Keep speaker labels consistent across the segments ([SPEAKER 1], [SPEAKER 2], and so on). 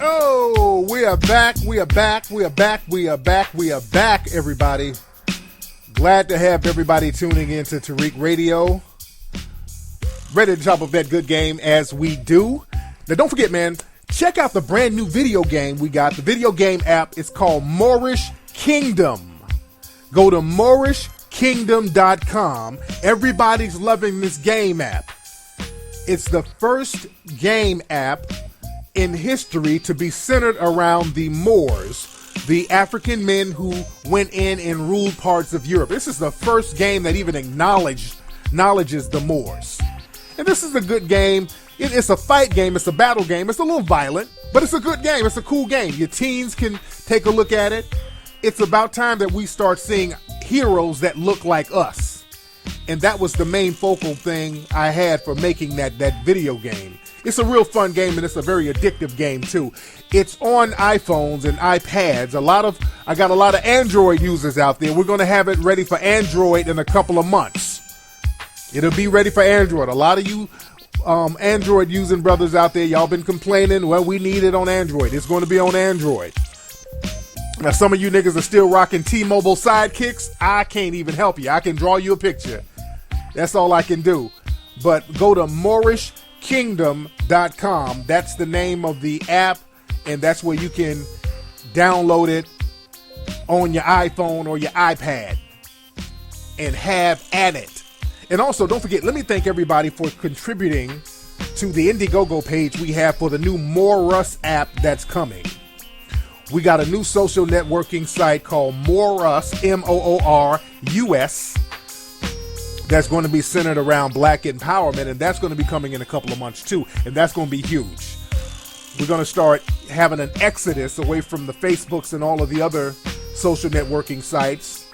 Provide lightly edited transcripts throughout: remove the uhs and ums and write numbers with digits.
[SPEAKER 1] Oh, we are back, everybody. Glad to have everybody tuning in to Tariq Radio. Ready to top of that good game as we do. Now, don't forget, man, check out the brand new video game we got. The video game app is called Moorish Kingdom. Go to moorishkingdom.com. Everybody's loving this game app. It's the first game app in history to be centered around the Moors, the African men who went in and ruled parts of Europe. This is the first game that even acknowledges the Moors. And this is a good game. It's a fight game. It's a battle game. It's a little violent, but it's a good game. It's a cool game. Your teens can take a look at it. It's about time that we start seeing heroes that look like us. And that was the main focal thing I had for making that video game. It's a real fun game, and it's a very addictive game too. It's on iPhones and iPads. I got a lot of Android users out there. We're going to have it ready for Android in a couple of months. It'll be ready for Android. A lot of you Android using brothers out there, y'all been complaining, well, we need it on Android. It's going to be on Android. Now, some of you niggas are still rocking T-Mobile sidekicks. I can't even help you. I can draw you a picture. That's all I can do. But go to moorishkingdom.com. That's the name of the app, and that's where you can download it on your iPhone or your iPad and have at it. And also, don't forget, let me thank everybody for contributing to the Indiegogo page we have for the new More Us app that's coming. We got a new social networking site called More Us, MOORUS, that's going to be centered around black empowerment, and that's going to be coming in a couple of months too, and that's going to be huge. We're going to start having an exodus away from the Facebooks and all of the other social networking sites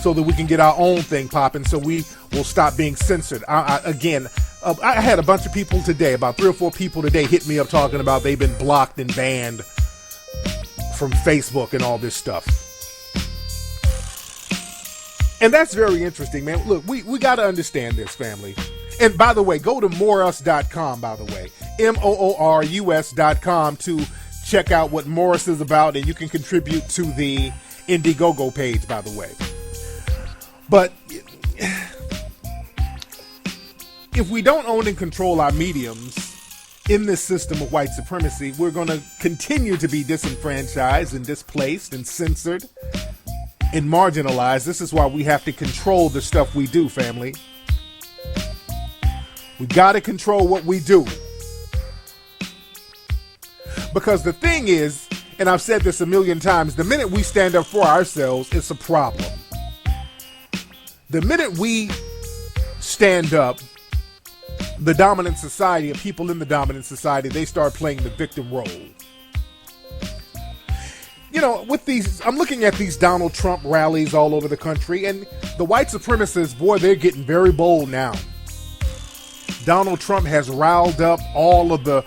[SPEAKER 1] so that we can get our own thing popping, so we will stop being censored. I had a bunch of people today, about 3 or 4 people today, hit me up talking about they've been blocked and banned from Facebook and all this stuff. And that's very interesting, man. Look, we got to understand this, family. And by the way, go to moreus.com, by the way, MOORUS.com, to check out what Morris is about, and you can contribute to the Indiegogo page, by the way. But if we don't own and control our mediums in this system of white supremacy, we're going to continue to be disenfranchised and displaced and censored and marginalized. This is why we have to control the stuff we do, family. We got to control what we do. Because the thing is, and I've said this a million times, the minute we stand up for ourselves, it's a problem. The minute we stand up, the dominant society, and people in the dominant society, they start playing the victim role. You know, with these, I'm looking at these Donald Trump rallies all over the country, and the white supremacists, boy, they're getting very bold now. Donald Trump has riled up all of the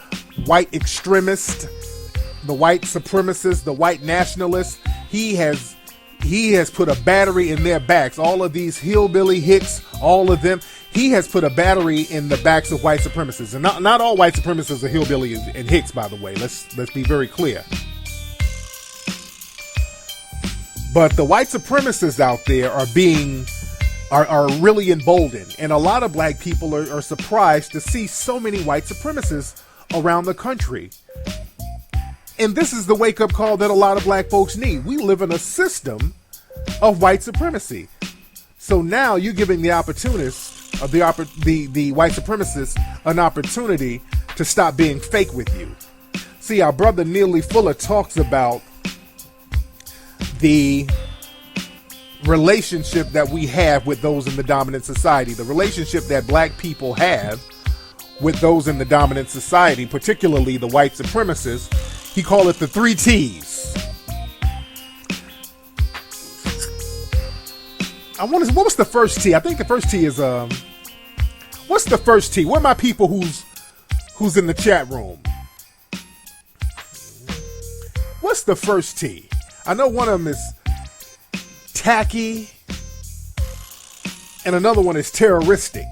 [SPEAKER 1] white extremists, the white supremacists, the white nationalists. He has put a battery in their backs. All of these hillbilly hicks, all of them. He has put a battery in the backs of white supremacists. And not all white supremacists are hillbilly and hicks, by the way. Let's be very clear. But the white supremacists out there are really emboldened. And a lot of black people are surprised to see so many white supremacists around the country. And this is the wake-up call that a lot of black folks need. We live in a system of white supremacy. So now you're giving the opportunists, the white supremacists, an opportunity to stop being fake with you. See, our brother Neely Fuller talks about the relationship that we have with those in the dominant society, the relationship that black people have with those in the dominant society, particularly the white supremacists. He called it the 3 T's. What was the first T? I think the first T is what's the first T? Where are my people who's in the chat room? What's the first T? I know one of them is tacky, and another one is terroristic.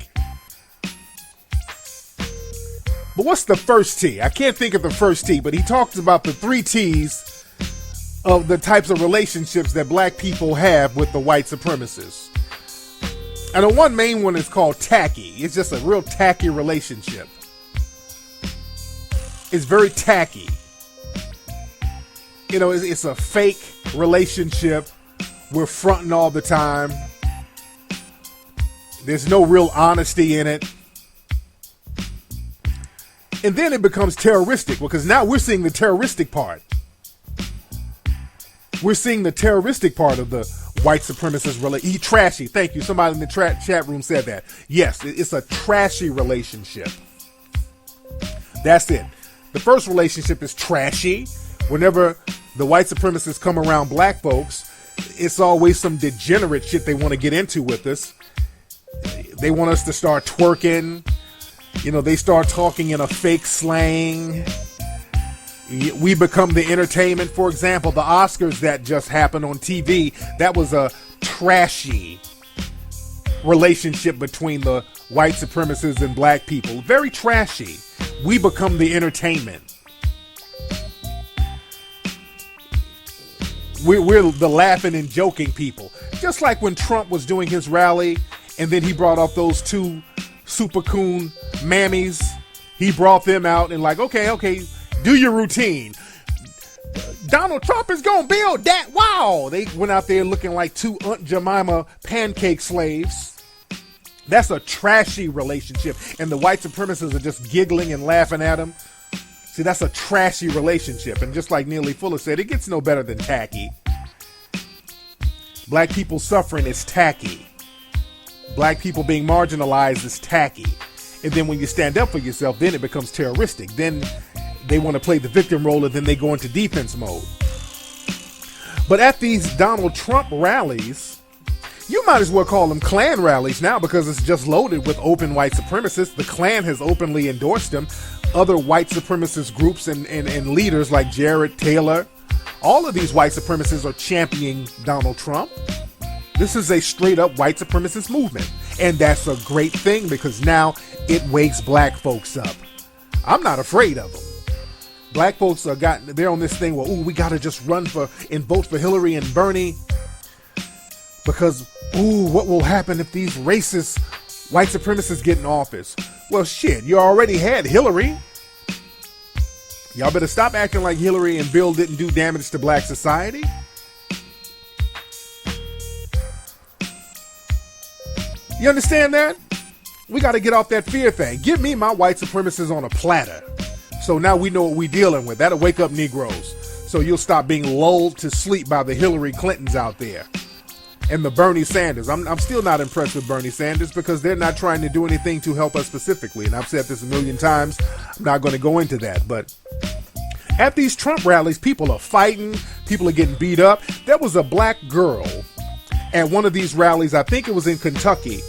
[SPEAKER 1] But what's the first T? I can't think of the first T, but he talks about the 3 T's of the types of relationships that black people have with the white supremacists. And the one main one is called tacky. It's just a real tacky relationship. It's very tacky. You know, it's a fake relationship. We're fronting all the time. There's no real honesty in it. And then it becomes terroristic because now we're seeing the terroristic part. We're seeing the terroristic part of the white supremacist relationship. Trashy. Thank you. Somebody in the chat room said that. Yes, it's a trashy relationship. That's it. The first relationship is trashy. Whenever the white supremacists come around black folks, it's always some degenerate shit they want to get into with us. They want us to start twerking. You know, they start talking in a fake slang. We become the entertainment. For example, the Oscars that just happened on TV, that was a trashy relationship between the white supremacists and black people. Very trashy. We become the entertainment. We're the laughing and joking people. Just like when Trump was doing his rally and then he brought up those 2 super coon mammies. He brought them out and like, okay, do your routine. Donald Trump is going to build that wall. They went out there looking like 2 Aunt Jemima pancake slaves. That's a trashy relationship. And the white supremacists are just giggling and laughing at them. See, that's a trashy relationship. And just like Neely Fuller said, it gets no better than tacky. Black people suffering is tacky. Black people being marginalized is tacky. And then when you stand up for yourself, then it becomes terroristic. Then they want to play the victim role and then they go into defense mode. But at these Donald Trump rallies, you might as well call them Klan rallies now because it's just loaded with open white supremacists. The Klan has openly endorsed them. Other white supremacist groups and leaders like Jared Taylor, all of these white supremacists are championing Donald Trump. This is a straight up white supremacist movement. And that's a great thing because now it wakes black folks up. I'm not afraid of them. Black folks they're on this thing where, we got to just run for and vote for Hillary and Bernie because, what will happen if these racist white supremacists get in office? Well, shit, you already had Hillary. Y'all better stop acting like Hillary and Bill didn't do damage to black society. You understand that? We got to get off that fear thing. Give me my white supremacists on a platter. So now we know what we're dealing with. That'll wake up Negroes. So you'll stop being lulled to sleep by the Hillary Clintons out there. And the Bernie Sanders. I'm still not impressed with Bernie Sanders because they're not trying to do anything to help us specifically. And I've said this a million times. I'm not going to go into that. But at these Trump rallies, people are fighting. People are getting beat up. There was a black girl at one of these rallies. I think it was in Kentucky.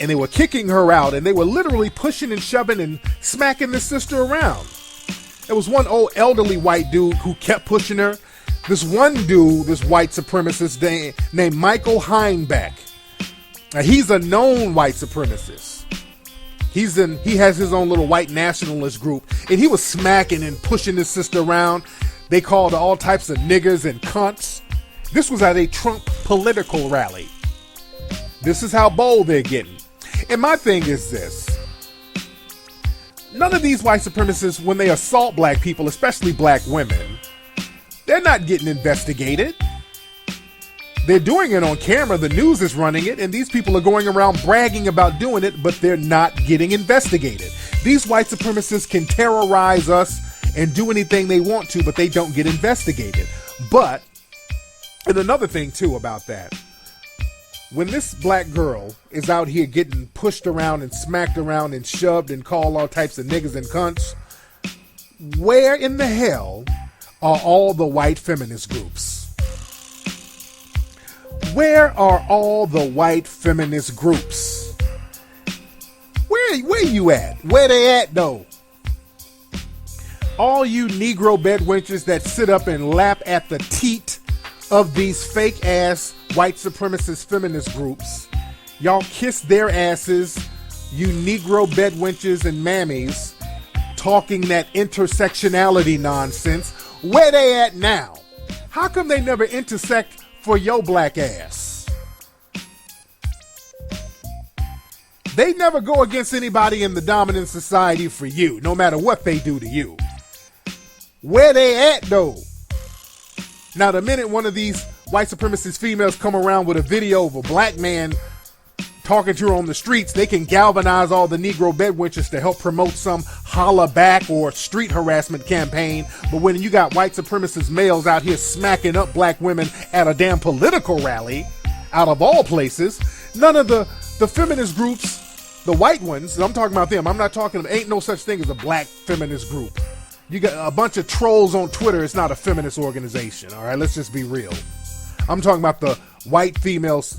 [SPEAKER 1] And they were kicking her out. And they were literally pushing and shoving and smacking this sister around. There was one old elderly white dude who kept pushing her. This one dude, this white supremacist named Michael Heinbeck. Now, he's a known white supremacist. He has his own little white nationalist group, and he was smacking and pushing his sister around. They called her all types of niggers and cunts. This was at a Trump political rally. This is how bold they're getting. And my thing is this. None of these white supremacists, when they assault black people, especially black women, they're not getting investigated. They're doing it on camera. The news is running it. And these people are going around bragging about doing it, but they're not getting investigated. These white supremacists can terrorize us and do anything they want to, but they don't get investigated. But, and another thing too about that, when this black girl is out here getting pushed around and smacked around and shoved and called all types of niggas and cunts, where in the hell are all the white feminist groups? Where are all the white feminist groups? Where you at? Where they at though? All you Negro bedwenchers that sit up and lap at the teat of these fake ass white supremacist feminist groups, y'all kiss their asses, you Negro bedwenchers and mammies, talking that intersectionality nonsense, where they at now? How come they never intersect for your black ass? They never go against anybody in the dominant society for you, no matter what they do to you. Where they at though? Now the minute one of these white supremacist females come around with a video of a black man talking to her on the streets, they can galvanize all the Negro bedwenches to help promote some holla back or street harassment campaign. But when you got white supremacist males out here smacking up black women at a damn political rally, out of all places, none of the feminist groups, the white ones, I'm talking about them, I'm not talking, ain't no such thing as a black feminist group. You got a bunch of trolls on Twitter, it's not a feminist organization, all right? Let's just be real. I'm talking about the white females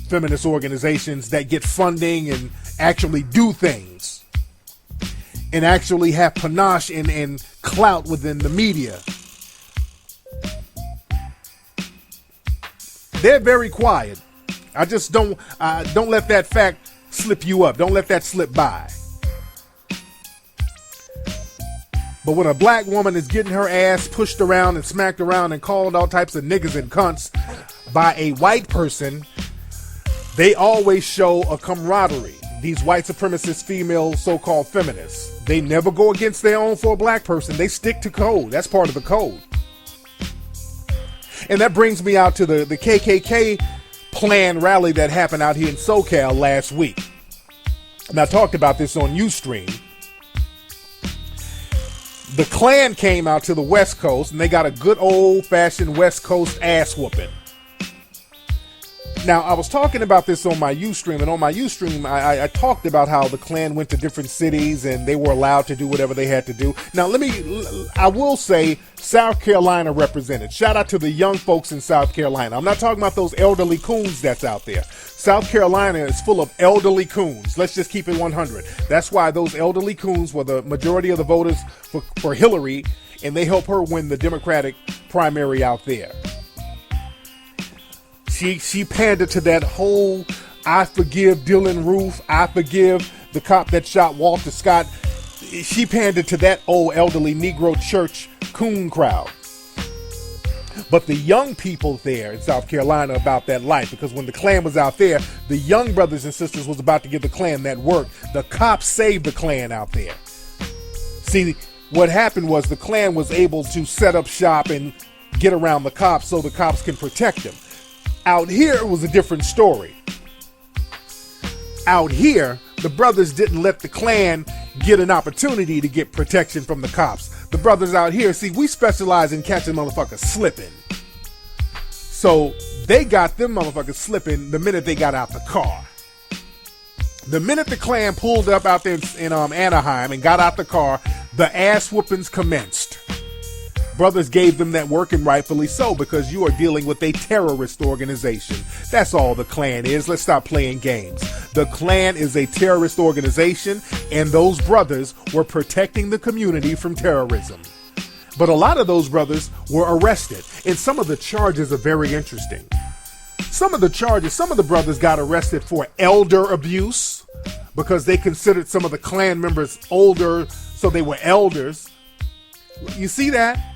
[SPEAKER 1] feminist organizations that get funding and actually do things and actually have panache and clout within the media. They're very quiet. I just don't let that fact slip you up. Don't let that slip by. But when a black woman is getting her ass pushed around and smacked around and called all types of niggas and cunts by a white person, they always show a camaraderie. These white supremacist female so-called feminists, they never go against their own for a black person. They stick to code. That's part of the code. And that brings me out to the KKK planned rally that happened out here in SoCal last week. And I talked about this on Ustream. The Klan came out to the West Coast and they got a good old-fashioned West Coast ass whooping. Now, I was talking about this on my Ustream, and on my Ustream, I talked about how the Klan went to different cities and they were allowed to do whatever they had to do. Now, I will say South Carolina represented. Shout out to the young folks in South Carolina. I'm not talking about those elderly coons that's out there. South Carolina is full of elderly coons. Let's just keep it 100. That's why those elderly coons were the majority of the voters for Hillary, and they helped her win the Democratic primary out there. She pandered to that whole I forgive Dylan Roof, I forgive the cop that shot Walter Scott. She pandered to that old elderly Negro church coon crowd. But the young people there in South Carolina about that life, because when the Klan was out there, the young brothers and sisters was about to give the Klan that work. The cops saved the Klan out there. See, what happened was the Klan was able to set up shop and get around the cops so the cops can protect them. Out here, it was a different story. Out here, the brothers didn't let the Klan get an opportunity to get protection from the cops. The brothers out here, see, we specialize in catching motherfuckers slipping. So they got them motherfuckers slipping the minute they got out the car. The minute the Klan pulled up out there in Anaheim and got out the car, the ass whoopings commenced. Brothers gave them that work, and rightfully so, because you are dealing with a terrorist organization. That's all the Klan is. Let's stop playing games. The Klan is a terrorist organization, and those brothers were protecting the community from terrorism. But a lot of those brothers were arrested, and some of the charges are very interesting. Some of the brothers got arrested for elder abuse because they considered some of the Klan members older, so they were elders. You see that?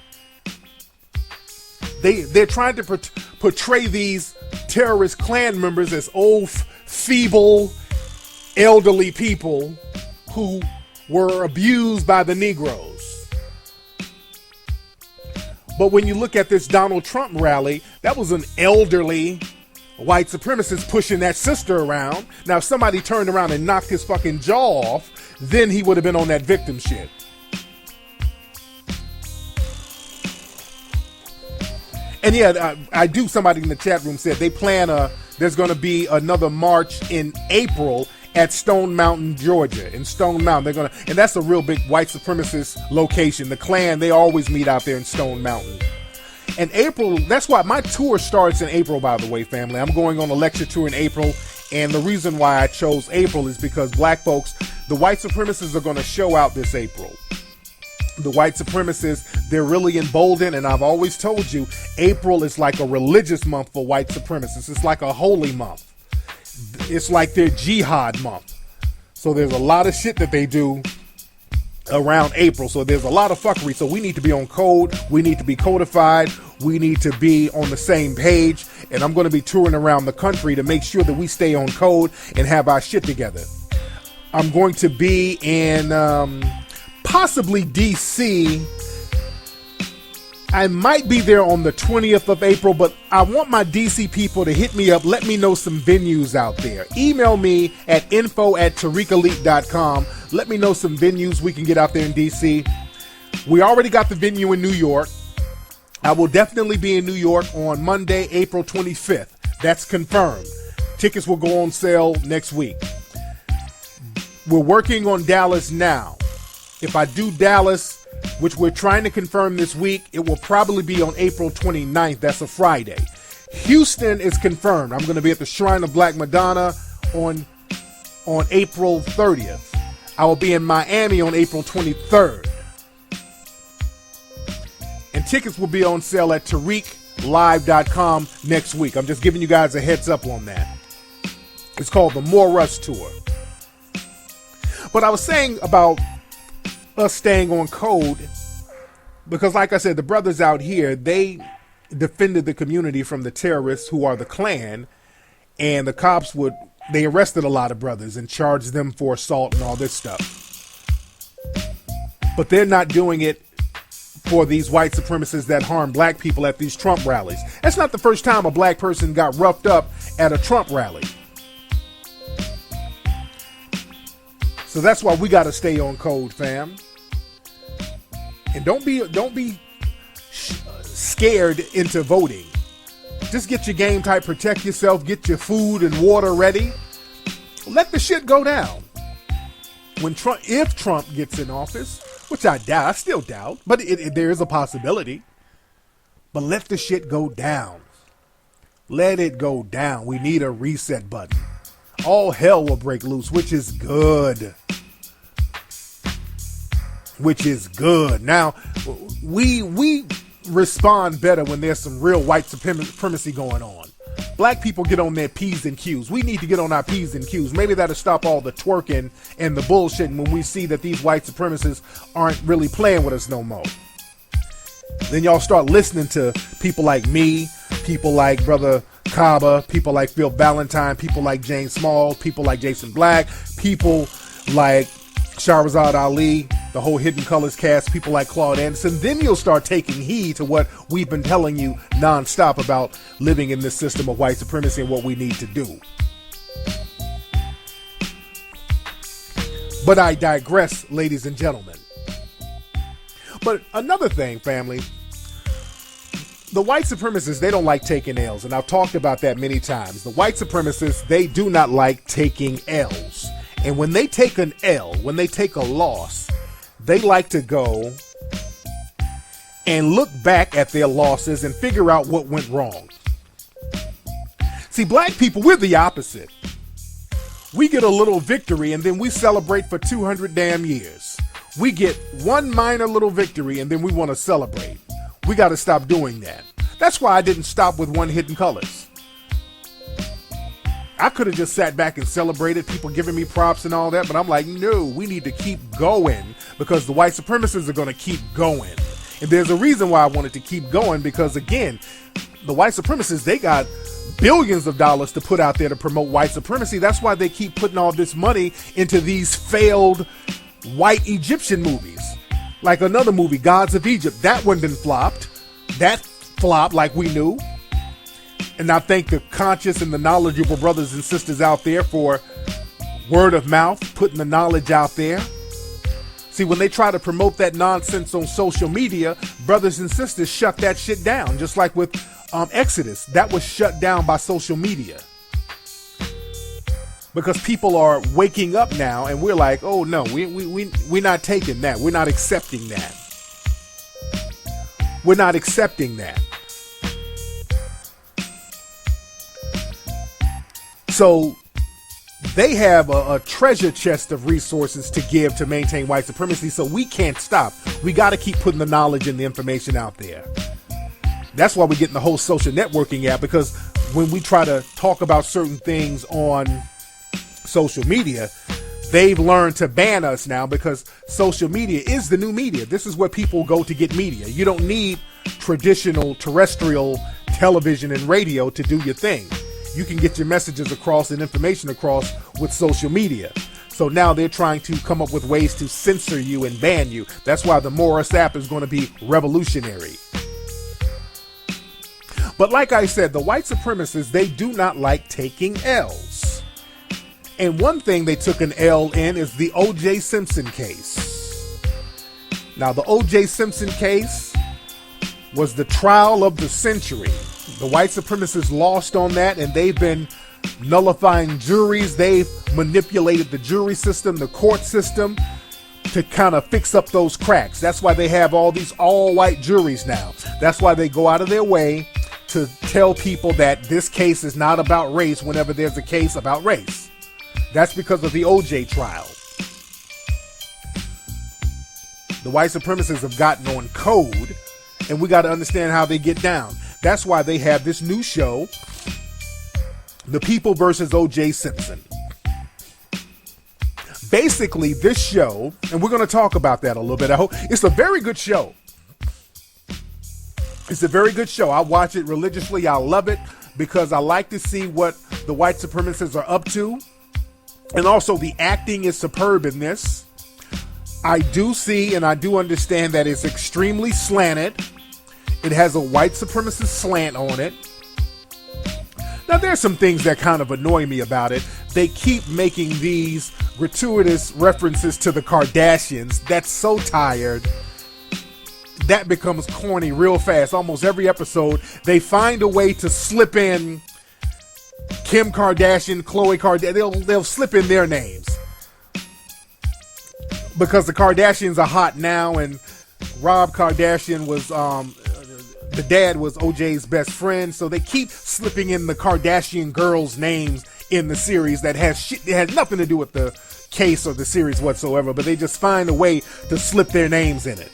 [SPEAKER 1] They're trying to portray these terrorist Klan members as old, feeble, elderly people who were abused by the Negroes. But when you look at this Donald Trump rally, that was an elderly white supremacist pushing that sister around. Now, if somebody turned around and knocked his fucking jaw off, then he would have been on that victim shit. And yeah, somebody in the chat room said they plan there's going to be another march in April at Stone Mountain, Georgia. In Stone Mountain, and that's a real big white supremacist location. The Klan, they always meet out there in Stone Mountain. And April, that's why my tour starts in April, by the way, family. I'm going on a lecture tour in April. And the reason why I chose April is because black folks, the white supremacists are going to show out this April. The white supremacists, they're really emboldened, and I've always told you, April is like a religious month for white supremacists. It's like a holy month. It's like their jihad month. So there's a lot of shit that they do around April. So there's a lot of fuckery. So we need to be on code. We need to be codified. We need to be on the same page. And I'm going to be touring around the country to make sure that we stay on code and have our shit together. I'm going to be in possibly DC. I might be there on the 20th of April, but I want my DC people to hit me up. Let me know some venues out there. Email me at info@tariqelite.com. Let me know some venues we can get out there in DC. We already got the venue in New York. I will definitely be in New York on Monday, April 25th. That's confirmed. Tickets will go on sale next week. We're working on Dallas now. If I do Dallas, which we're trying to confirm this week, it will probably be on April 29th. That's a Friday. Houston is confirmed. I'm going to be at the Shrine of Black Madonna on April 30th. I will be in Miami on April 23rd. And tickets will be on sale at TariqLive.com next week. I'm just giving you guys a heads up on that. It's called the More Rush Tour. But I was saying about us staying on code because, like I said, the brothers out here, they defended the community from the terrorists who are the Klan, and the cops they arrested a lot of brothers and charged them for assault and all this stuff. But they're not doing it for these white supremacists that harm black people at these Trump rallies. That's not the first time a black person got roughed up at a Trump rally. So that's why we got to stay on code, fam. And don't be scared into voting. Just get your game tight, protect yourself, get your food and water ready. Let the shit go down. If Trump gets in office, which I doubt, I still doubt, but there is a possibility. But let the shit go down. Let it go down. We need a reset button. All hell will break loose, which is good. Which is good. Now, we respond better when there's some real white supremacy going on. Black people get on their P's and Q's. We need to get on our P's and Q's. Maybe that'll stop all the twerking and the bullshitting when we see that these white supremacists aren't really playing with us no more. Then y'all start listening to people like me, people like Brother Kaba, people like Phil Valentine, people like James Small, people like Jason Black, people like Shahrazad Ali, the whole Hidden Colors cast, people like Claude Anderson. Then you'll start taking heed to what we've been telling you nonstop about living in this system of white supremacy and what we need to do. But I digress, ladies and gentlemen. But another thing, family, the white supremacists, they don't like taking L's, and I've talked about that many times. The white supremacists, they do not like taking L's. And when they take an L, when they take a loss, they like to go and look back at their losses and figure out what went wrong. See, black people, we're the opposite. We get a little victory and then we celebrate for 200 damn years. We get one minor little victory and then we want to celebrate. We got to stop doing that. That's why I didn't stop with one Hidden Colors. I could have just sat back and celebrated, people giving me props and all that, but I'm like, no, we need to keep going because the white supremacists are going to keep going. And there's a reason why I wanted to keep going because, again, the white supremacists, they got billions of dollars to put out there to promote white supremacy. That's why they keep putting all this money into these failed white Egyptian movies. Like another movie, Gods of Egypt, that one done flopped. That flopped like we knew. And I thank the conscious and the knowledgeable brothers and sisters out there for word of mouth, putting the knowledge out there. See, when they try to promote that nonsense on social media, brothers and sisters shut that shit down. Just like with Exodus, that was shut down by social media. Because people are waking up now and we're like, oh no, we're not taking that. We're not accepting that. We're not accepting that. So they have a treasure chest of resources to give to maintain white supremacy, so we can't stop. We got to keep putting the knowledge and the information out there. That's why we're getting the whole social networking app, because when we try to talk about certain things on social media, they've learned to ban us now because social media is the new media. This is where people go to get media. You don't need traditional terrestrial television and radio to do your thing. You can get your messages across and information across with social media. So now they're trying to come up with ways to censor you and ban you. That's why the Morris app is going to be revolutionary. But like I said, the white supremacists, they do not like taking L's. And one thing they took an L in is the O.J. Simpson case. Now, the O.J. Simpson case was the trial of the century. The white supremacists lost on that, and they've been nullifying juries. They've manipulated the jury system, the court system, to kind of fix up those cracks. That's why they have all these all-white juries now. That's why they go out of their way to tell people that this case is not about race whenever there's a case about race. That's because of the OJ trial. The white supremacists have gotten on code, and we got to understand how they get down. That's why they have this new show, The People versus O.J. Simpson. Basically, this show, and we're going to talk about that a little bit. I hope it's a very good show. It's a very good show. I watch it religiously. I love it because I like to see what the white supremacists are up to. And also, the acting is superb in this. I do see and I do understand that it's extremely slanted. It has a white supremacist slant on it. Now, there's some things that kind of annoy me about it. They keep making these gratuitous references to the Kardashians. That's so tired. That becomes corny real fast. Almost every episode, they find a way to slip in Kim Kardashian, Khloe Kardashian. They'll slip in their names. Because the Kardashians are hot now, and Rob Kardashian was, the dad was OJ's best friend, so they keep slipping in the Kardashian girls' names in the series that has nothing to do with the case or the series whatsoever, but they just find a way to slip their names in it.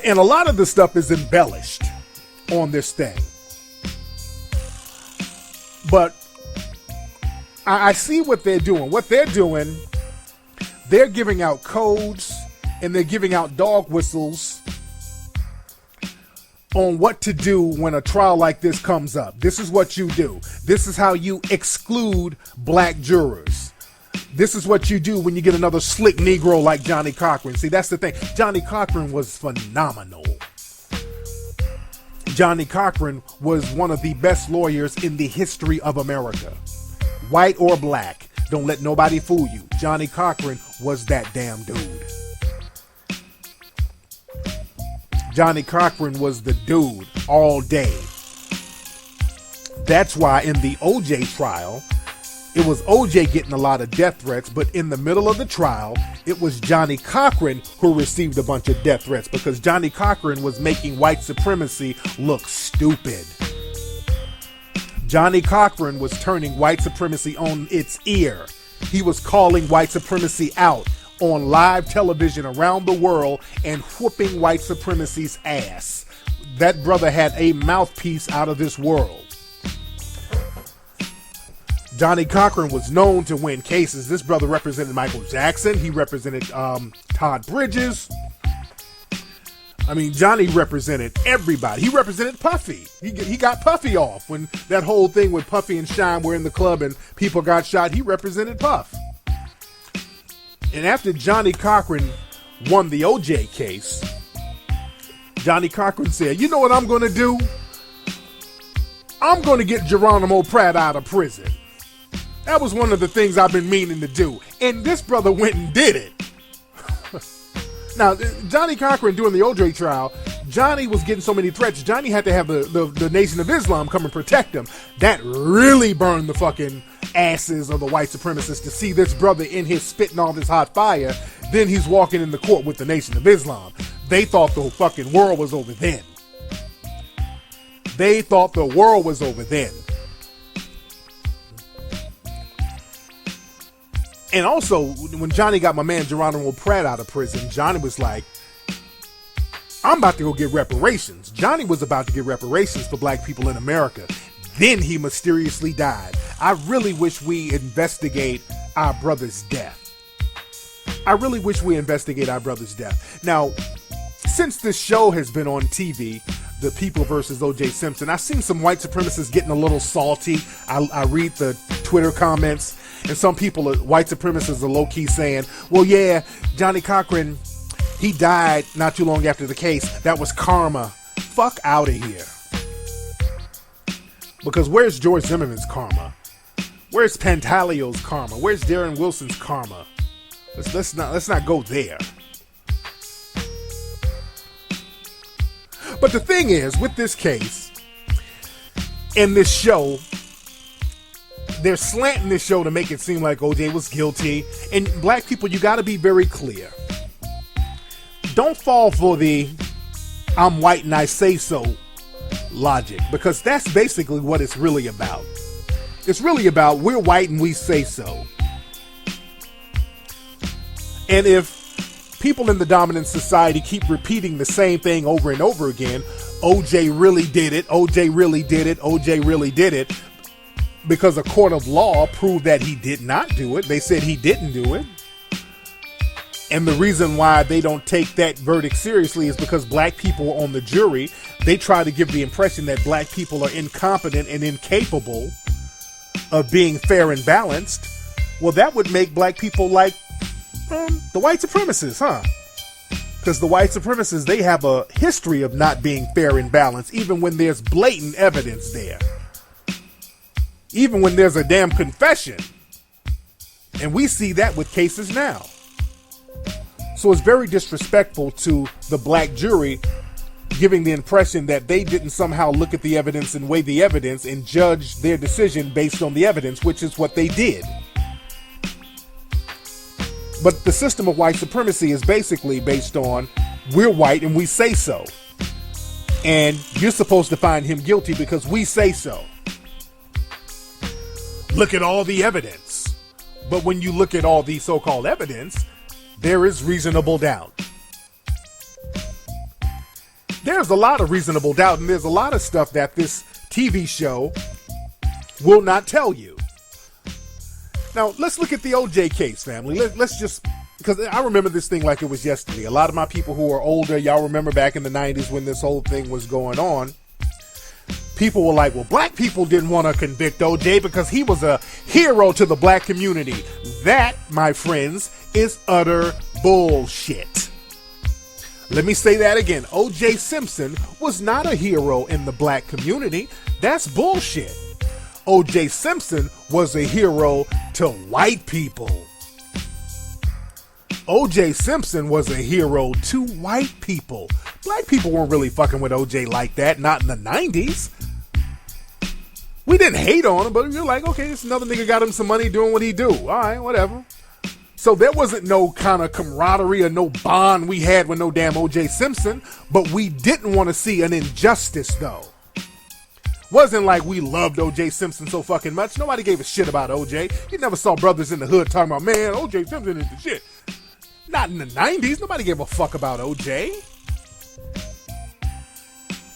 [SPEAKER 1] And a lot of the stuff is embellished on this thing. But I see what they're doing. What they're doing, they're giving out codes and they're giving out dog whistles on what to do when a trial like this comes up. This is what you do. This is how you exclude black jurors. This is what you do when you get another slick Negro like Johnny Cochran. See, that's the thing. Johnny Cochran was phenomenal. Johnny Cochran was one of the best lawyers in the history of America. White or black, don't let nobody fool you. Johnny Cochran was that damn dude. Johnny Cochran was the dude all day. That's why in the OJ trial, it was OJ getting a lot of death threats, but in the middle of the trial, it was Johnny Cochran who received a bunch of death threats because Johnny Cochran was making white supremacy look stupid. Johnny Cochran was turning white supremacy on its ear. He was calling white supremacy out on live television around the world and whooping white supremacy's ass. That brother had a mouthpiece out of this world. Johnny Cochran was known to win cases. This brother represented Michael Jackson. He represented Todd Bridges. I mean, Johnny represented everybody. He represented Puffy. He got Puffy off when that whole thing with Puffy and Shine were in the club and people got shot. He represented Puff. And after Johnny Cochran won the OJ case, Johnny Cochran said, you know what I'm going to do? I'm going to get Geronimo Pratt out of prison. That was one of the things I've been meaning to do. And this brother went and did it. Now, Johnny Cochran during the OJ trial, Johnny was getting so many threats. Johnny had to have the Nation of Islam come and protect him. That really burned the fucking asses of the white supremacists to see this brother in his spitting all this hot fire. Then he's walking in the court with the Nation of Islam. They thought the fucking world was over then. They thought the world was over then. And also, when Johnny got my man Geronimo Pratt out of prison, Johnny was like, I'm about to go get reparations. Johnny was about to get reparations for black people in America. Then he mysteriously died. I really wish we investigate our brother's death. I really wish we investigate our brother's death. Now, since this show has been on TV, The People versus O.J. Simpson, I've seen some white supremacists getting a little salty. I read the Twitter comments, and some people, white supremacists, are low-key saying, well, yeah, Johnny Cochran, he died not too long after the case. That was karma. Fuck out of here. Because where's George Zimmerman's karma? Where's Pantaleo's karma? Where's Darren Wilson's karma? Let's not go there. But the thing is, with this case and this show, they're slanting this show to make it seem like OJ was guilty. And black people, you got to be very clear. Don't fall for the I'm white and I say so logic, because that's basically what it's really about. It's really about we're white and we say so. And if people in the dominant society keep repeating the same thing over and over again, OJ really did it, OJ really did it, OJ really did it, because a court of law proved that he did not do it. They said he didn't do it. And the reason why they don't take that verdict seriously is because black people on the jury, they try to give the impression that black people are incompetent and incapable of being fair and balanced. Well, that would make black people like the white supremacists, huh? Because the white supremacists, they have a history of not being fair and balanced, even when there's blatant evidence there. Even when there's a damn confession. And we see that with cases now. So it's very disrespectful to the black jury, giving the impression that they didn't somehow look at the evidence and weigh the evidence and judge their decision based on the evidence, which is what they did. But the system of white supremacy is basically based on we're white and we say so. And you're supposed to find him guilty because we say so. Look at all the evidence. But when you look at all the so-called evidence, there is reasonable doubt. There's a lot of reasonable doubt, and there's a lot of stuff that this TV show will not tell you. Now, let's look at the OJ case, family. Let's just, because I remember this thing like it was yesterday. A lot of my people who are older, y'all remember back in the 90s when this whole thing was going on. People were like, well, black people didn't want to convict OJ because he was a hero to the black community. That, my friends, is utter bullshit. Let me say that again. OJ Simpson was not a hero in the black community. That's bullshit. OJ Simpson was a hero to white people. OJ Simpson was a hero to white people. Black people weren't really fucking with OJ like that, not in the 90s. We didn't hate on him, but you're like, okay, this another nigga got him some money doing what he do. All right, whatever. So there wasn't no kind of camaraderie or no bond we had with no damn OJ Simpson, but we didn't want to see an injustice, though. Wasn't like we loved OJ Simpson so fucking much. Nobody gave a shit about OJ. You never saw brothers in the hood talking about, man, OJ Simpson is the shit. Not in the 90s. Nobody gave a fuck about OJ.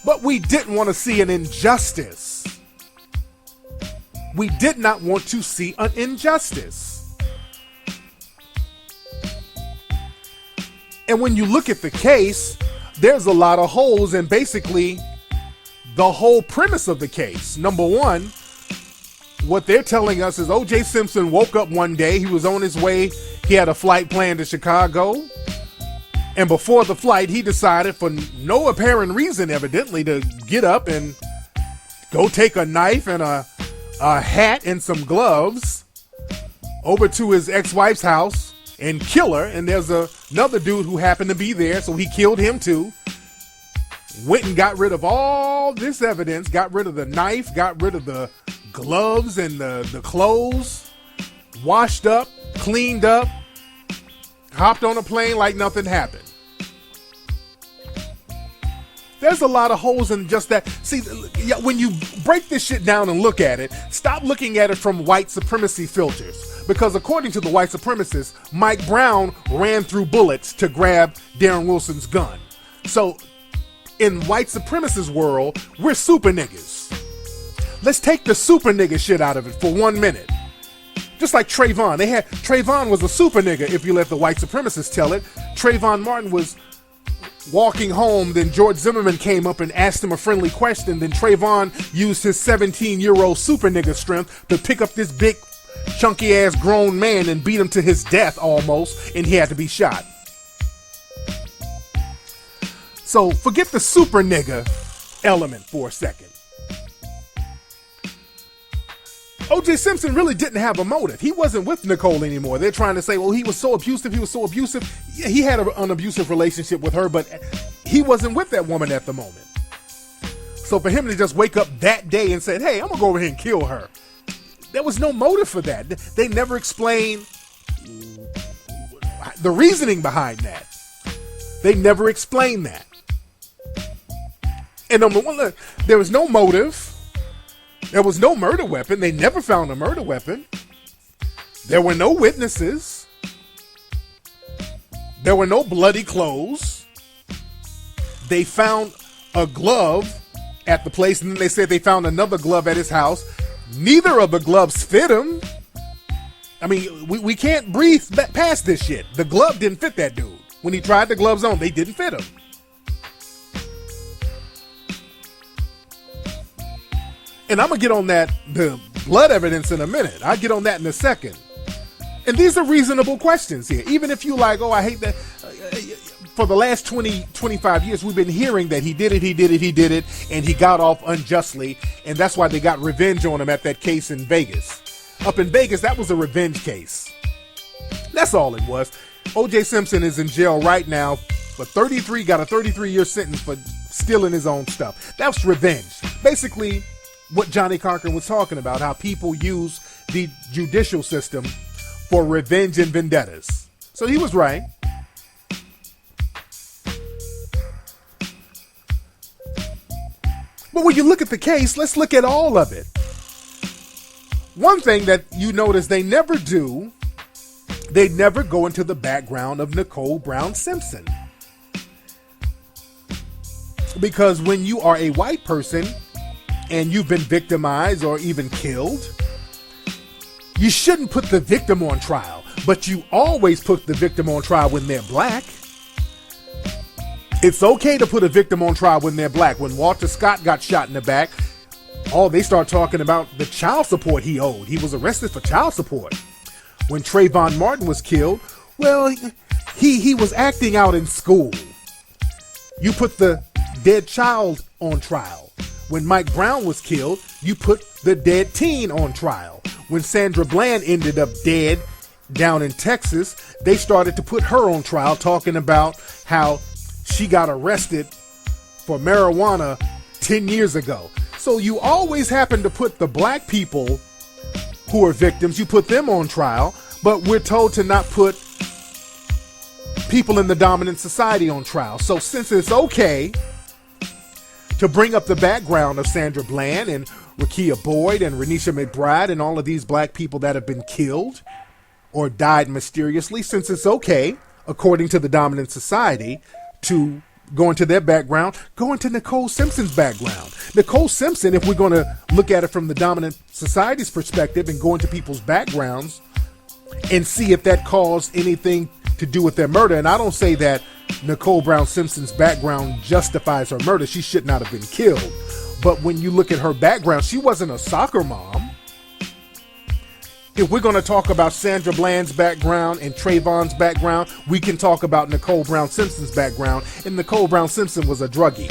[SPEAKER 1] But we didn't want to see an injustice. We did not want to see an injustice. And when you look at the case, there's a lot of holes in basically the whole premise of the case. Number one, what they're telling us is O.J. Simpson woke up one day, he was on his way, he had a flight planned to Chicago, and before the flight, he decided, for no apparent reason evidently, to get up and go take a knife and a hat and some gloves over to his ex-wife's house and kill her. And there's another dude who happened to be there, so he killed him too. Went and got rid of all this evidence, got rid of the knife, got rid of the gloves and the clothes, washed up, cleaned up, hopped on a plane like nothing happened. There's a lot of holes in just that. See, when you break this shit down and look at it, stop looking at it from white supremacy filters. Because according to the white supremacists, Mike Brown ran through bullets to grab Darren Wilson's gun. So in white supremacist world, we're super niggas. Let's take the super nigga shit out of it for 1 minute. Just like Trayvon. Trayvon was a super nigga, if you let the white supremacists tell it. Trayvon Martin was walking home, then George Zimmerman came up and asked him a friendly question. Then Trayvon used his 17-year-old super nigga strength to pick up this big, chunky-ass grown man and beat him to his death almost, and he had to be shot. So forget the super nigga element for a second. O.J. Simpson really didn't have a motive. He wasn't with Nicole anymore. They're trying to say, well, he was so abusive. Yeah, he had an abusive relationship with her, but he wasn't with that woman at the moment. So for him to just wake up that day and say, hey, I'm going to go over here and kill her. There was no motive for that. They never explained the reasoning behind that. They never explained that. And number one, look, there was no motive. There was no murder weapon. They never found a murder weapon. There were no witnesses. There were no bloody clothes. They found a glove at the place, and then they said they found another glove at his house. Neither of the gloves fit him. I mean, we can't breathe past this shit. The glove didn't fit that dude. When he tried the gloves on, they didn't fit him. And I'm going to get on the blood evidence in a minute. I'll get on that in a second. And these are reasonable questions here. Even if you like, oh, I hate that. For the last 25 years, we've been hearing that he did it, and he got off unjustly. And that's why they got revenge on him at that case in Vegas. Up in Vegas, that was a revenge case. That's all it was. O.J. Simpson is in jail right now for got a 33-year sentence for stealing his own stuff. That's revenge. Basically, what Johnny Cochran was talking about, how people use the judicial system for revenge and vendettas. So he was right. But when you look at the case, let's look at all of it. One thing that you notice they never do, they never go into the background of Nicole Brown Simpson. Because when you are a white person and you've been victimized or even killed, you shouldn't put the victim on trial, but you always put the victim on trial when they're black. It's okay to put a victim on trial when they're black. When Walter Scott got shot in the back, they start talking about the child support he owed. He was arrested for child support. When Trayvon Martin was killed, well, he was acting out in school. You put the dead child on trial. When Mike Brown was killed, you put the dead teen on trial. When Sandra Bland ended up dead down in Texas, they started to put her on trial, talking about how she got arrested for marijuana 10 years ago. So you always happen to put the black people who are victims, you put them on trial, but we're told to not put people in the dominant society on trial. So since it's okay to bring up the background of Sandra Bland and Rekia Boyd and Renisha McBride and all of these black people that have been killed or died mysteriously, since it's okay, according to the dominant society, to go into their background, go into Nicole Simpson's background. Nicole Simpson, if we're going to look at it from the dominant society's perspective and go into people's backgrounds and see if that caused anything to do with their murder. And I don't say that Nicole Brown Simpson's background justifies her murder. She should not have been killed. But when you look at her background, she wasn't a soccer mom. If we're going to talk about Sandra Bland's background and Trayvon's background, we can talk about Nicole Brown Simpson's background. And Nicole Brown Simpson was a druggie.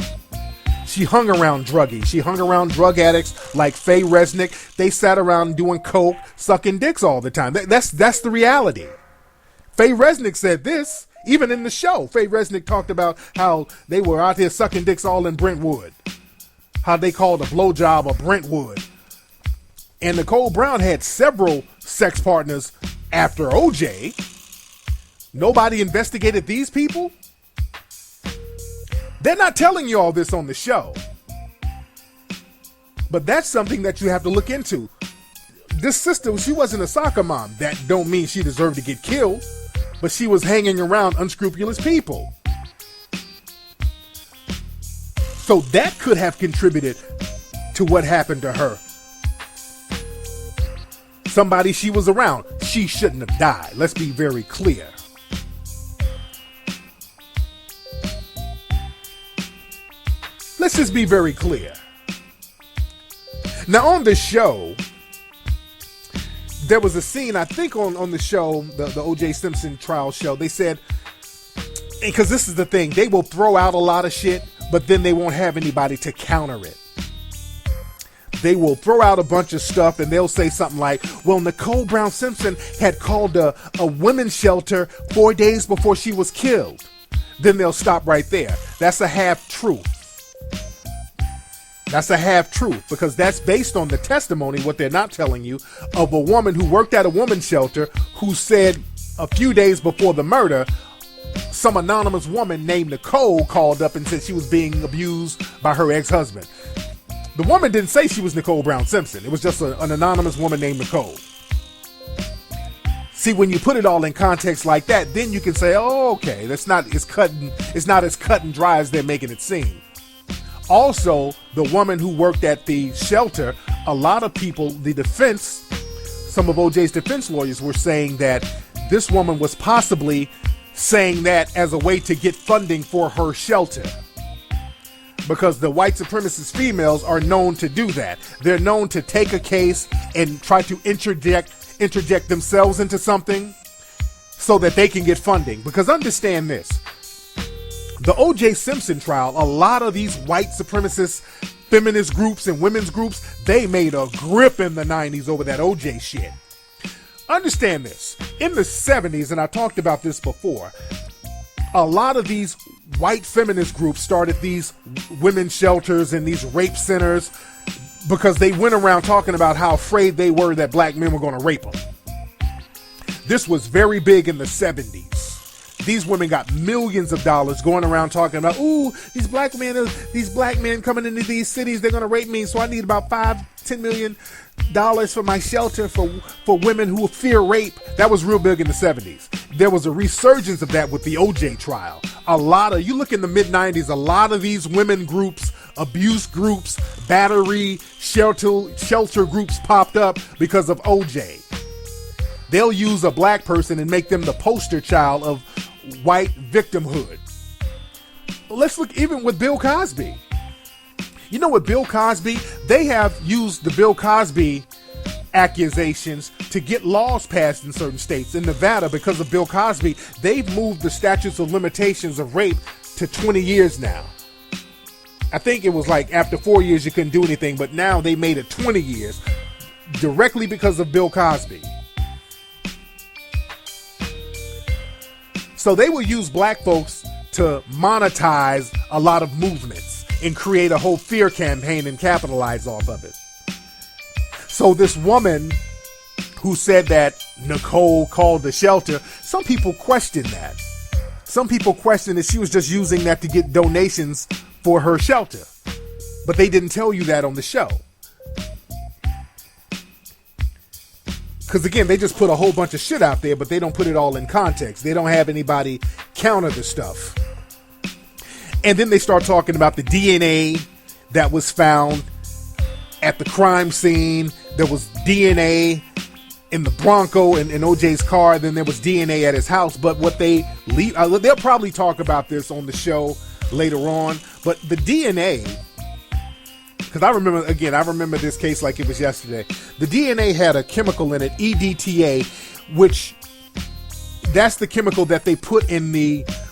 [SPEAKER 1] She hung around druggies. She hung around drug addicts like Faye Resnick. They sat around doing coke, sucking dicks all the time. That's the reality. Faye Resnick said this, even in the show. Faye Resnick talked about how they were out here sucking dicks all in Brentwood. How they called a blowjob a Brentwood. And Nicole Brown had several sex partners after OJ. Nobody investigated these people? They're not telling you all this on the show. But that's something that you have to look into. This sister, she wasn't a soccer mom. That don't mean she deserved to get killed. But she was hanging around unscrupulous people. So that could have contributed to what happened to her somebody she was around. She shouldn't have died. Let's be very clear. Let's just be very clear. Now on the show, there was a scene, I think on the show, the O.J. Simpson trial show, they said, because this is the thing, they will throw out a lot of shit, but then they won't have anybody to counter it. They will throw out a bunch of stuff and they'll say something like, well, Nicole Brown Simpson had called a women's shelter 4 days before she was killed. Then they'll stop right there. That's a half truth. That's a half truth, because that's based on the testimony, what they're not telling you, of a woman who worked at a women's shelter who said a few days before the murder, some anonymous woman named Nicole called up and said she was being abused by her ex-husband. The woman didn't say she was Nicole Brown Simpson. It was just an anonymous woman named Nicole. See, when you put it all in context like that, then you can say, oh, okay, it's not as cut and dry as they're making it seem. Also, the woman who worked at the shelter, a lot of people, the defense, some of OJ's defense lawyers were saying that this woman was possibly saying that as a way to get funding for her shelter. Because the white supremacist females are known to do that. They're known to take a case and try to interject themselves into something so that they can get funding. Because understand this. The O.J. Simpson trial, a lot of these white supremacist feminist groups and women's groups, they made a grip in the 90s over that O.J. shit. Understand this. In the 70s, and I talked about this before, a lot of these white feminist groups started these women's shelters and these rape centers because they went around talking about how afraid they were that black men were going to rape them. This was very big in the 70s. These women got millions of dollars going around talking about, ooh, these black men coming into these cities, they're going to rape me, so I need about $5-10 million for my shelter for women who fear rape. That was real big in the 70s. There was a resurgence of that with the OJ trial. You look in the mid-90s, a lot of these women groups, abuse groups, battery, shelter groups popped up because of OJ. They'll use a black person and make them the poster child of white victimhood. Let's look even with Bill Cosby. You know, with Bill Cosby, they have used the Bill Cosby accusations to get laws passed in certain states. In Nevada, because of Bill Cosby, they've moved the statutes of limitations of rape to 20 years now. I think it was like after 4 years you couldn't do anything, but now they made it 20 years directly because of Bill Cosby. So they will use black folks to monetize a lot of movements and create a whole fear campaign and capitalize off of it. So this woman who said that Nicole called the shelter, some people question that. Some people question that she was just using that to get donations for her shelter. But they didn't tell you that on the show. Because again, they just put a whole bunch of shit out there, but they don't put it all in context. They don't have anybody counter the stuff. And then they start talking about the DNA that was found at the crime scene. There was DNA in the Bronco and in OJ's car. Then there was DNA at his house. But what they'll probably talk about this on the show later on. But the DNA, because I remember this case like it was yesterday. The DNA had a chemical in it, EDTA, which that's the chemical that they put in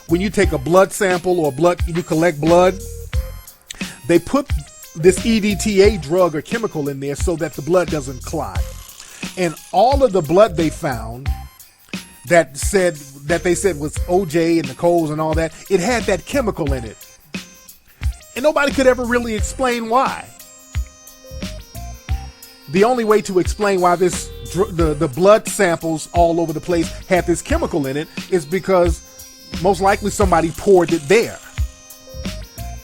[SPEAKER 1] when you take a blood sample or you collect blood, they put this EDTA drug or chemical in there so that the blood doesn't clot. And all of the blood they found that they said was OJ and Nicole's and all that, it had that chemical in it. And nobody could ever really explain why. The only way to explain why the blood samples all over the place had this chemical in it is because most likely somebody poured it there.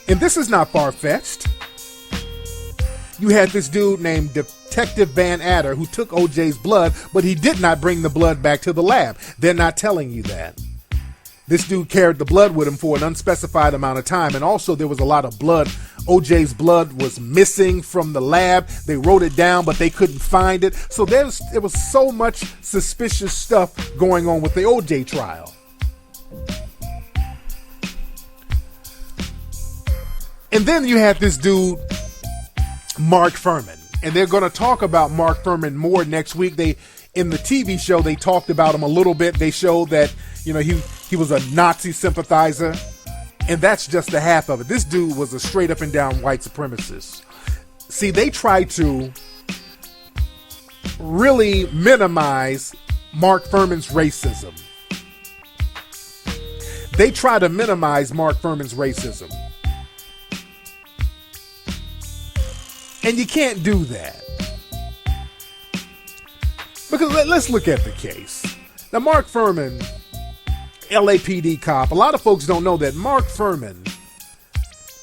[SPEAKER 1] And this is not far-fetched. You had this dude named Detective Van Adder who took OJ's blood, but he did not bring the blood back to the lab. They're not telling you that. This dude carried the blood with him for an unspecified amount of time, and also there was a lot of blood OJ's blood was missing from the lab. They wrote it down, but they couldn't find it. So there was so much suspicious stuff going on with the OJ trial. And then you had this dude, Mark Fuhrman. And they're going to talk about Mark Fuhrman more next week. In the TV show, they talked about him a little bit. They showed that, he was a Nazi sympathizer. And that's just the half of it. This dude was a straight up and down white supremacist. See, they try to really minimize Mark Fuhrman's racism. They try to minimize Mark Fuhrman's racism. And you can't do that. Because let's look at the case. Now, Mark Fuhrman, LAPD cop, a lot of folks don't know that Mark Fuhrman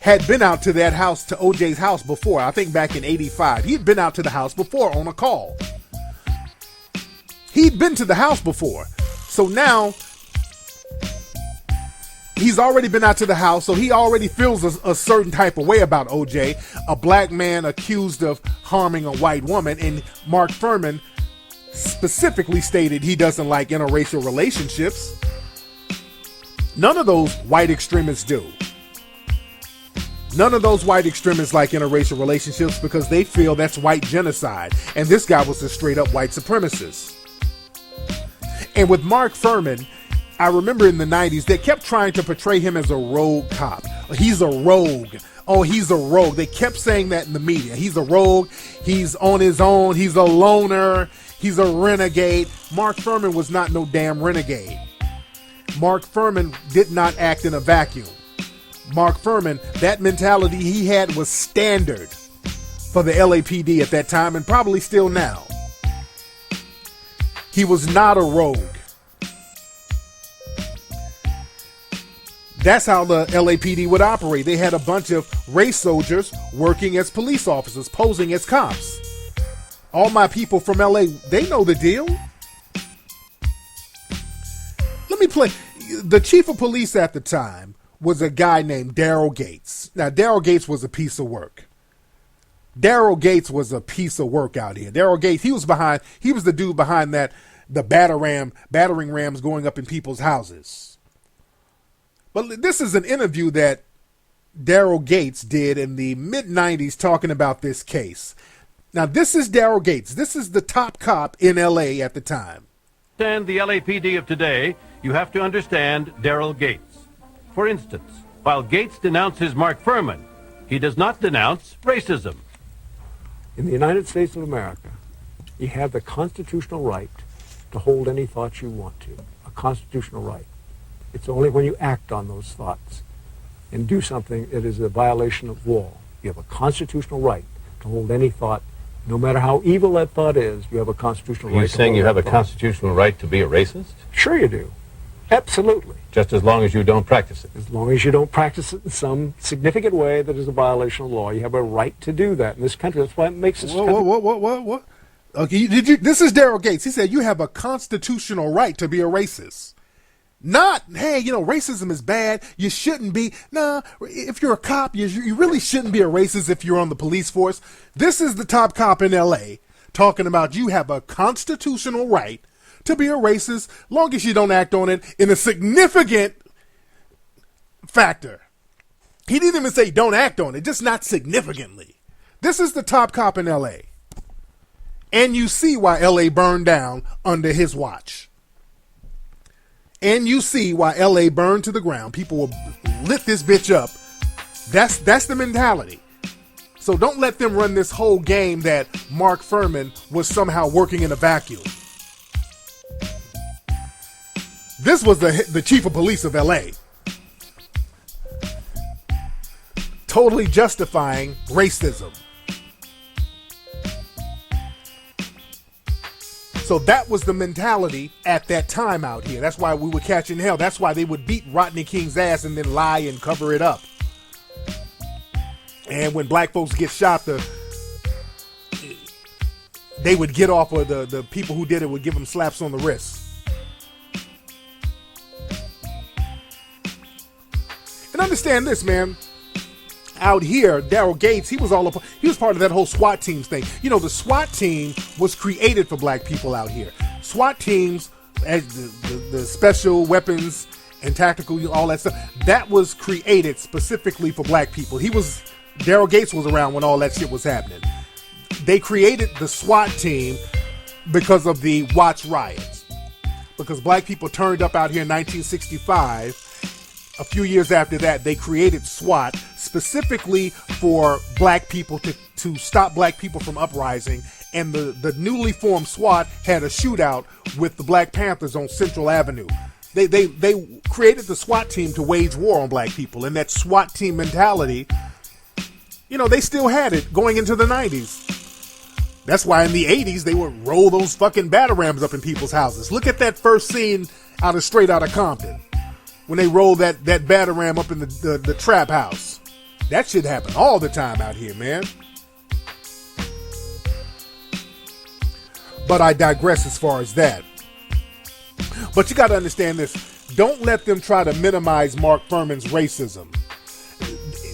[SPEAKER 1] had been out to that house, to OJ's house before. I think back in 85. He'd been out to the house before on a call. He'd been to the house before. So now he's already been out to the house, so he already feels a certain type of way about OJ, a black man accused of harming a white woman. And Mark Fuhrman specifically stated he doesn't like interracial relationships. None of those white extremists do. None of those white extremists like interracial relationships because they feel that's white genocide. And this guy was a straight up white supremacist. And with Mark Fuhrman, I remember in the 90s, they kept trying to portray him as a rogue cop. He's a rogue. Oh, he's a rogue. They kept saying that in the media. He's a rogue. He's on his own. He's a loner. He's a renegade. Mark Fuhrman was not no damn renegade. Mark Fuhrman did not act in a vacuum. Mark Fuhrman, that mentality he had was standard for the LAPD at that time and probably still now. He was not a rogue. That's how the LAPD would operate. They had a bunch of race soldiers working as police officers, posing as cops. All my people from LA, they know the deal. Let me play. The chief of police at the time was a guy named Daryl Gates. Now, Daryl Gates was a piece of work. Daryl Gates was a piece of work out here. Daryl Gates, he was the dude behind the battering rams going up in people's houses. But this is an interview that Daryl Gates did in the mid-90s talking about this case. Now, this is Daryl Gates. This is the top cop in L.A. at the time.
[SPEAKER 2] And the LAPD of today, you have to understand Daryl Gates. For instance, while Gates denounces Mark Fuhrman, he does not denounce racism.
[SPEAKER 3] In the United States of America, you have the constitutional right to hold any thoughts you want to. A constitutional right. It's only when you act on those thoughts and do something that is a violation of law. You have a constitutional right to hold any thought, no matter how evil that thought is. You have a constitutional right.
[SPEAKER 2] Are you saying you have a constitutional right to be a racist?
[SPEAKER 3] Sure you do. Absolutely.
[SPEAKER 2] Just as long as you don't practice it?
[SPEAKER 3] As long as you don't practice it in some significant way that is a violation of law. You have a right to do that in this country. That's why it makes this country...
[SPEAKER 1] What? Okay, this is Daryl Gates. He said you have a constitutional right to be a racist. Not, hey, racism is bad. You shouldn't be. Nah, if you're a cop, you really shouldn't be a racist if you're on the police force. This is the top cop in L.A. talking about you have a constitutional right to be a racist long as you don't act on it in a significant factor. He didn't even say don't act on it, just not significantly. This is the top cop in L.A. And you see why L.A. burned down under his watch. And you see why L.A. burned to the ground. People will lit this bitch up. That's the mentality. So don't let them run this whole game that Mark Fuhrman was somehow working in a vacuum. This was the chief of police of L.A. totally justifying racism. So that was the mentality at that time out here. That's why we were catching hell. That's why they would beat Rodney King's ass and then lie and cover it up. And when black folks get shot, they would get off, or the people who did it would give them slaps on the wrist. And understand this, man. out here, Daryl Gates, he was part of that whole SWAT teams thing. You know, the SWAT team was created for black people out here. SWAT teams, as the special weapons and tactical, all that stuff, that was created specifically for black people. Daryl Gates was around when all that shit was happening. They created the SWAT team because of the Watts riots. Because black people turned up out here in 1965. A few years after that, they created SWAT specifically for black people to stop black people from uprising. And the newly formed SWAT had a shootout with the Black Panthers on Central Avenue. They created the SWAT team to wage war on black people. And that SWAT team mentality, you know, they still had it going into the 90s. That's why in the 80s, they would roll those fucking batarams up in people's houses. Look at that first scene Straight Outta Compton. When they roll that bataram up in the trap house. That shit happen all the time out here, man. But I digress as far as that. But you got to understand this. Don't let them try to minimize Mark Fuhrman's racism.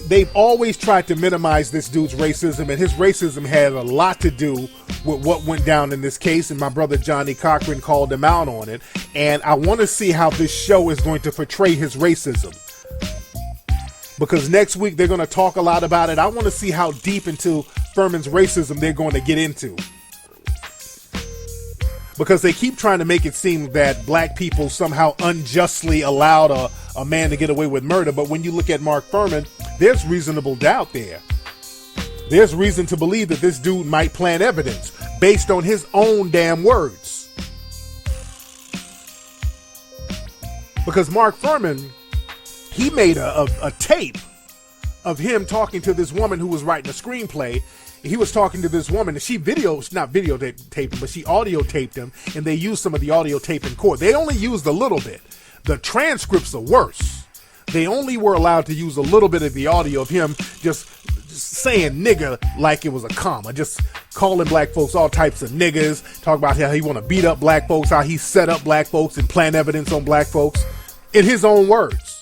[SPEAKER 1] They've always tried to minimize this dude's racism, and his racism had a lot to do with what went down in this case, and my brother Johnny Cochran called him out on it. And I want to see how this show is going to portray his racism, because next week they're going to talk a lot about it. I want to see how deep into Fuhrman's racism they're going to get into, because they keep trying to make it seem that black people somehow unjustly allowed a man to get away with murder. But when you look at Mark Fuhrman, there's reasonable doubt there. There's reason to believe that this dude might plant evidence based on his own damn words. Because Mark Fuhrman, he made a tape of him talking to this woman who was writing a screenplay. He was talking to this woman, and she videotaped him, but she audio taped him, and they used some of the audio tape in court. They only used a little bit. The transcripts are worse. They only were allowed to use a little bit of the audio of him just saying nigga like it was a comma, just calling black folks all types of niggas, talk about how he want to beat up black folks, how he set up black folks and plant evidence on black folks, in his own words.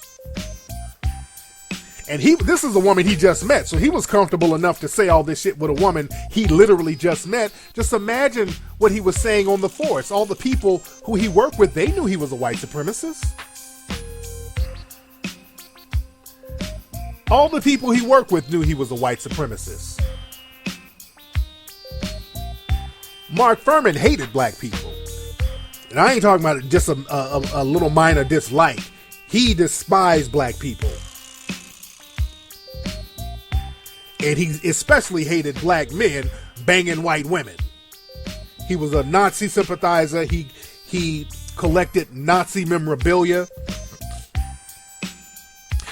[SPEAKER 1] And this is a woman he just met, so he was comfortable enough to say all this shit with a woman he literally just met. Just imagine what he was saying on the force. All the people who he worked with, they knew he was a white supremacist. All the people he worked with knew he was a white supremacist. Mark Fuhrman hated black people. And I ain't talking about just a little minor dislike. He despised black people. And he especially hated black men banging white women. He was a Nazi sympathizer. He collected Nazi memorabilia.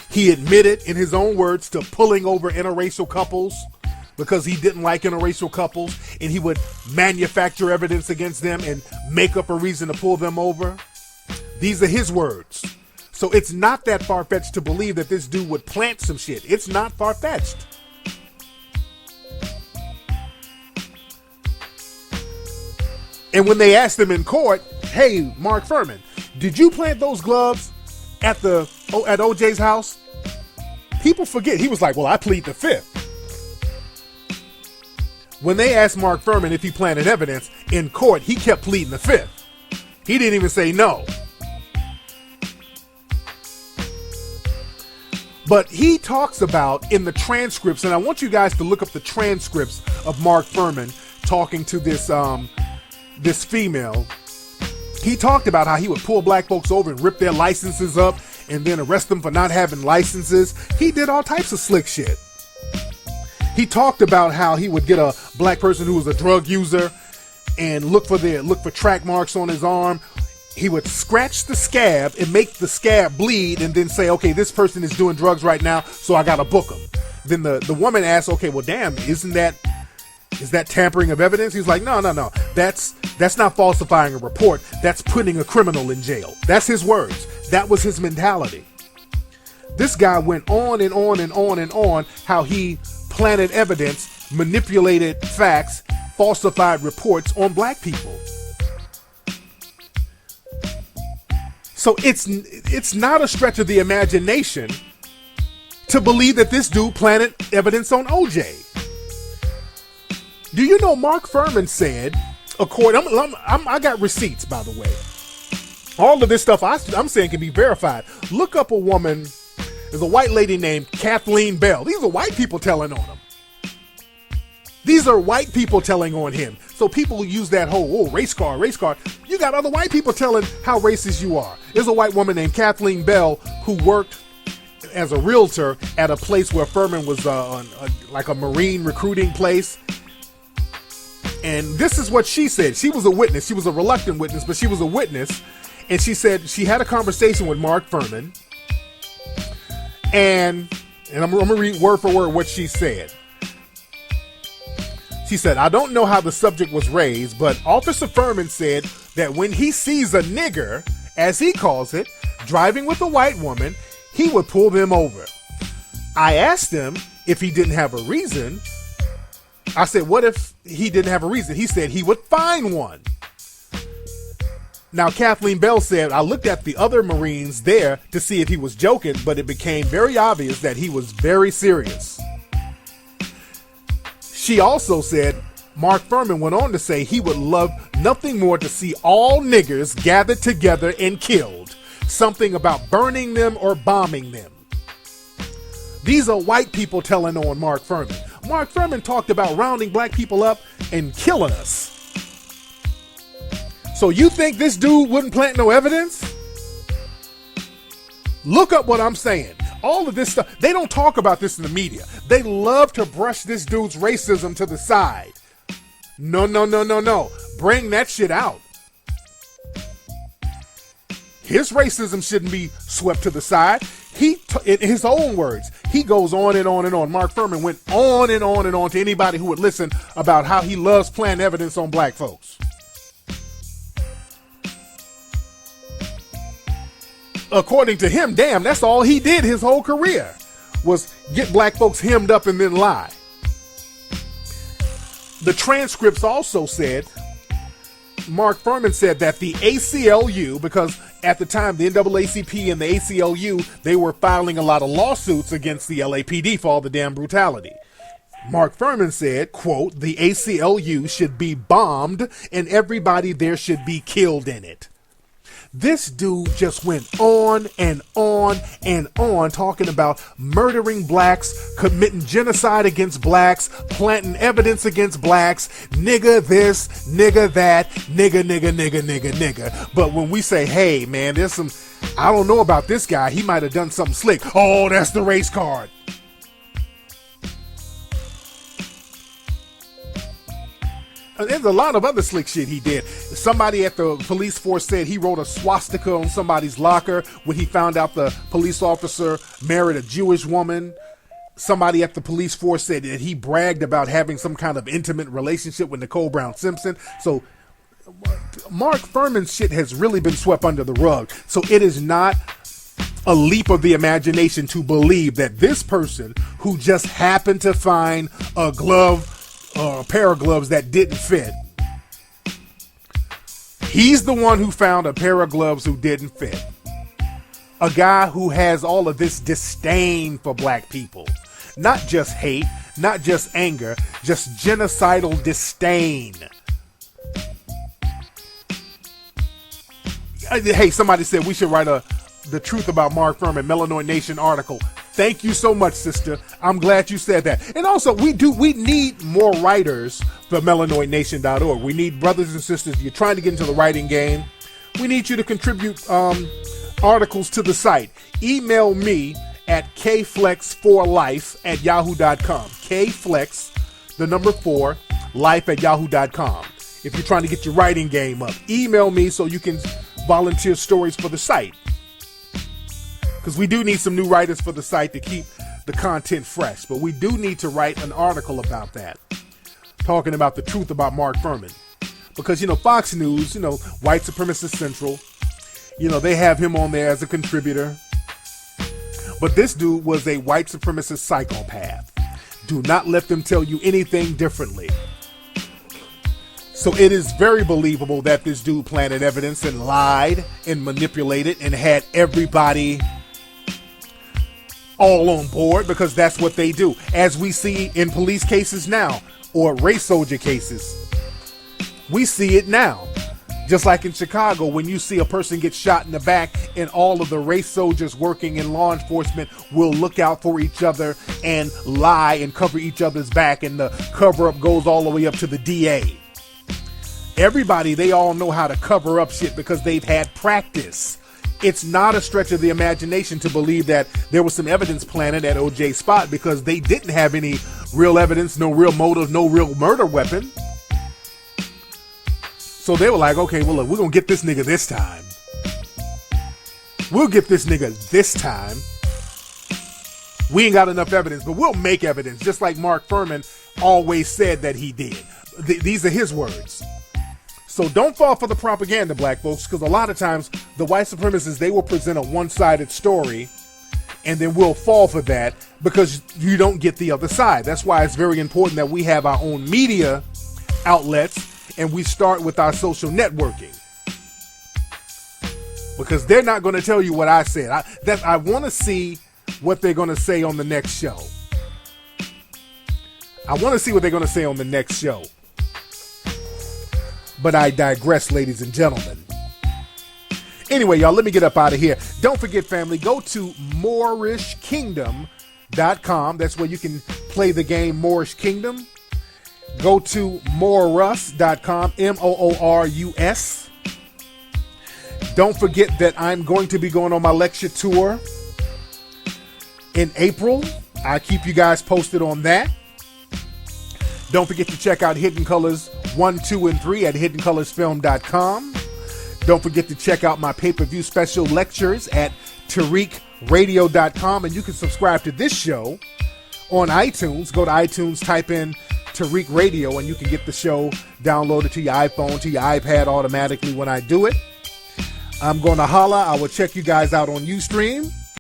[SPEAKER 1] He admitted, in his own words, to pulling over interracial couples because he didn't like interracial couples, and he would manufacture evidence against them and make up a reason to pull them over. These are his words. So it's not that far-fetched to believe that this dude would plant some shit. It's not far-fetched. And when they asked him in court, hey, Mark Fuhrman, did you plant those gloves at OJ's house? People forget. He was like, well, I plead the fifth. When they asked Mark Fuhrman if he planted evidence in court, he kept pleading the fifth. He didn't even say no. But he talks about in the transcripts, and I want you guys to look up the transcripts of Mark Fuhrman talking to this female. He talked about how he would pull black folks over and rip their licenses up and then arrest them for not having licenses. He did all types of slick shit. He talked about how he would get a black person who was a drug user and look for track marks on his arm. He would scratch the scab and make the scab bleed and then say, okay, this person is doing drugs right now, so I gotta book him. Then the woman asked, okay, well, damn, is that tampering of evidence? He's like, no. That's not falsifying a report. That's putting a criminal in jail. That's his words. That was his mentality. This guy went on and on and on and on how he planted evidence, manipulated facts, falsified reports on black people. So it's not a stretch of the imagination to believe that this dude planted evidence on OJ. Do you know Mark Furman said, I got receipts, by the way. All of this stuff I'm saying can be verified. Look up a woman, there's a white lady named Kathleen Bell. These are white people telling on him. These are white people telling on him. So people use that whole, race car. You got other white people telling how racist you are. There's a white woman named Kathleen Bell who worked as a realtor at a place where Furman was like a Marine recruiting place. And this is what she said. She was a witness. She was a reluctant witness, but she was a witness. And she said she had a conversation with Mark Furman. And I'm going to read word for word what she said. She said, I don't know how the subject was raised, but Officer Furman said that when he sees a nigger, as he calls it, driving with a white woman, he would pull them over. I asked him if he didn't have a reason. I said, what if he didn't have a reason? He said he would find one. Now, Kathleen Bell said, I looked at the other Marines there to see if he was joking, but it became very obvious that he was very serious. She also said, Mark Furman went on to say he would love nothing more to see all niggers gathered together and killed. Something about burning them or bombing them. These are white people telling on Mark Furman. Mark Furman talked about rounding black people up and killing us. So you think this dude wouldn't plant no evidence? Look up what I'm saying. All of this stuff, they don't talk about this in the media. They love to brush this dude's racism to the side. No. Bring that shit out. His racism shouldn't be swept to the side. In his own words, he goes on and on and on. Mark Furman went on and on and on to anybody who would listen about how he loves planting evidence on black folks. According to him, damn, that's all he did his whole career was get black folks hemmed up and then lie. The transcripts also said, Mark Furman said that the ACLU, because at the time the NAACP and the ACLU, they were filing a lot of lawsuits against the LAPD for all the damn brutality. Mark Furman said, quote, the ACLU should be bombed and everybody there should be killed in it. This dude just went on and on and on talking about murdering blacks, committing genocide against blacks, planting evidence against blacks, nigga this, nigga that, nigga. But when we say, hey, man, there's some, I don't know about this guy. He might have done something slick. Oh, that's the race card. There's a lot of other slick shit he did. Somebody at the police force said he wrote a swastika on somebody's locker when he found out the police officer married a Jewish woman. Somebody at the police force said that he bragged about having some kind of intimate relationship with Nicole Brown Simpson. So Mark Furman's shit has really been swept under the rug. So it is not a leap of the imagination to believe that this person who just happened to find a glove, a pair of gloves that didn't fit. He's the one who found a pair of gloves who didn't fit. A guy who has all of this disdain for black people. Not just hate, not just anger, just genocidal disdain. Hey, somebody said we should write the truth about Mark Furman, Melanoid Nation article. Thank you so much, sister. I'm glad you said that. And also, we need more writers for melanoidnation.org. We need brothers and sisters. You're trying to get into the writing game. We need you to contribute articles to the site. Email me at kflex4life@yahoo.com. Kflex, the number 4, life@yahoo.com. If you're trying to get your writing game up, email me so you can volunteer stories for the site. Because we do need some new writers for the site to keep the content fresh. But we do need to write an article about that. Talking about the truth about Mark Furman. Because, Fox News, White Supremacist Central, they have him on there as a contributor. But this dude was a white supremacist psychopath. Do not let them tell you anything differently. So it is very believable that this dude planted evidence and lied and manipulated and had everybody all on board because that's what they do. As we see in police cases now, or race soldier cases, we see it now. Just like in Chicago, when you see a person get shot in the back, and all of the race soldiers working in law enforcement will look out for each other and lie and cover each other's back, and the cover-up goes all the way up to the DA. Everybody, they all know how to cover up shit because they've had practice. It's not a stretch of the imagination to believe that there was some evidence planted at OJ's spot because they didn't have any real evidence, no real motive, no real murder weapon. So they were like, okay, well, look, we're going to get this nigga this time. We'll get this nigga this time. We ain't got enough evidence, but we'll make evidence, just like Mark Furman always said that he did. These are his words. So don't fall for the propaganda, black folks, because a lot of times the white supremacists, they will present a one-sided story, and then we'll fall for that because you don't get the other side. That's why it's very important that we have our own media outlets, and we start with our social networking. Because they're not going to tell you what I said. I want to see what they're going to say on the next show. I want to see what they're going to say on the next show. But I digress, ladies and gentlemen. Anyway, y'all, let me get up out of here. Don't forget, family, go to moorishkingdom.com. That's where you can play the game Moorish Kingdom. Go to moorus.com, MOORUS. Don't forget that I'm going to be going on my lecture tour in April. I'll keep you guys posted on that. Don't forget to check out Hidden Colors 1, 2, and 3 at hiddencolorsfilm.com. Don't forget to check out my pay-per-view special lectures at tariqradio.com. And you can subscribe to this show on iTunes. Go to iTunes, type in Tariq Radio, and you can get the show downloaded to your iPhone, to your iPad automatically when I do it. I'm going to holla. I will check you guys out on Ustream.